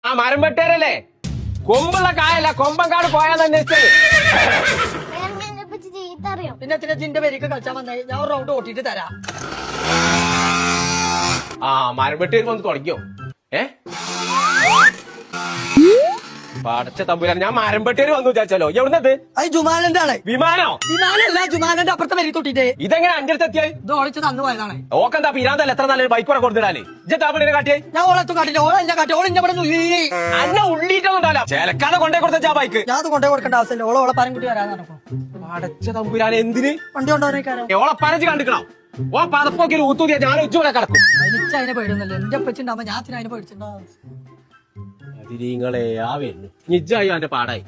ആ മരം വെട്ടേരല്ലേ? കൊമ്പുള്ള കായല്ല, കൊമ്പങ്കാട് പോയാന്ന് അന്വേഷിച്ചത്. പിന്നെ ചിന്റെ പേരേക്ക് കളിച്ചാൽ വന്നായി ഞാൻ ഒരു റൗണ്ട് ഓട്ടിട്ട് തരാം. ആ മരം വെട്ടേര് വന്ന് തുടങ്ങിയോ? പടച്ച തമ്പുരാൻ, ഞാൻ മരം വെട്ടേര് വന്നു വിചാരിച്ചാലോ. എവിടുന്നത്? അത് ജുമാനന്റെ ആണ്. വിമാനോ? വിമാനല്ല, ജുമാനന്റെ അപ്പുറത്തെ പേര് തൊട്ടിട്ട്. ഇതെങ്ങനെ അഞ്ച് അടുത്ത് എത്തിയായി? ഇത് ഓളിച്ച് തന്നു പോയതാണ്. ഓക്കെന്താ പിരാന്തല്ല, എത്ര നല്ലൊരു ബൈക്ക് കൂടെ കൊടുത്തിടാല്. ഇജ്ജാപ്പിളിനെ കാട്ടിയേ? ഞാൻ ഓളത്ത് കാട്ടില്ല, ഓളെ എന്നെ കാട്ടി. ഓളെ ഇവിടെ അന്ന ഉള്ളിട്ടൊന്നുണ്ടാവില്ല. ചേലക്കാതെ കൊണ്ടേ കൊടുത്ത ബൈക്ക് ഞാൻ അത് കൊണ്ടേ കൊടുക്കേണ്ട ആവശ്യമില്ല. ഓളെ പരം കുട്ടി വരാൻ നടക്കും. പടച്ച തമ്പുരാൻ, എന്തിന് വണ്ടി കൊണ്ടുപോകാനേക്കാരോ? ഓളെ പനച്ച് കണ്ടിക്കണം. ഓ പതപ്പൊക്കെ ഊത്തൂതിയാ ഞാൻ ഉച്ചവരെ കിടക്കും. എനിക്ക് അതിനെ പേടിയൊന്നുമില്ല. എന്റെ അപ്പച്ചുണ്ടാവുമ്പോ ഞാൻ അതിനെ പേടിച്ചിട്ടുണ്ടാവും. നിങ്ങളെ ആ വരുന്നു നിജായി അവന്റെ പാടായി.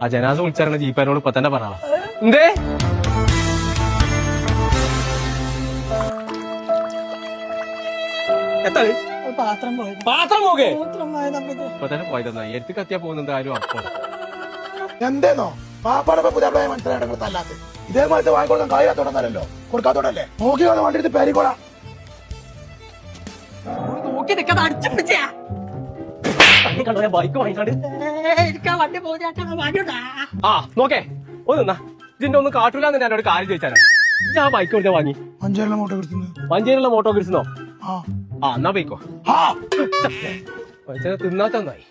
ആ ജനാസ വിളിച്ചിറങ്ങുന്ന ജീപ്പാനോട് ഇപ്പൊ തന്നെ പറഞ്ഞ എന്തേ എത്ര പാത്രം പോയത്. പാത്രം പോകെ പാത്രം പോയത് ഇപ്പൊ തന്നെ പോയതെന്നാ എടുത്ത് കത്തിയാ പോകുന്നുണ്ട് ആരും. അപ്പം എന്തേന്നോ പാപ്പാടെ പുതിയ മനസ്സിലായിട്ട് ഇതേപോലത്തെ വാങ്ങിക്കൊടുക്കാൻ കഴിയാത്തോടല്ലോ കൊടുക്കാത്തോടല്ലേ നോക്കി വണ്ടി എടുത്ത് പേരിക്കോളാം. നോക്കി നിൽക്കാതെ അടിച്ചു പിടിച്ചാ ബൈക്ക് വാങ്ങിക്കാണ്ട് എനിക്ക് ആ വണ്ടി പോകുന്ന. ആ നോക്കേ ഒന്നാ ഇതിന്റെ ഒന്നും കാട്ടൂലെന്ന് എന്നോട് കാര്യം ചോദിച്ചാലോ. ഞാൻ ബൈക്ക് കൊടുത്താ വാങ്ങി മഞ്ചേരിയിലെ മോട്ടോ കിട്ടുന്നത്. മഞ്ചേരിയുള്ള മോട്ടോ കിട്ടുന്നോ? ആ എന്നാ പോയിക്കോ. തിന്നാത്തന്നായി.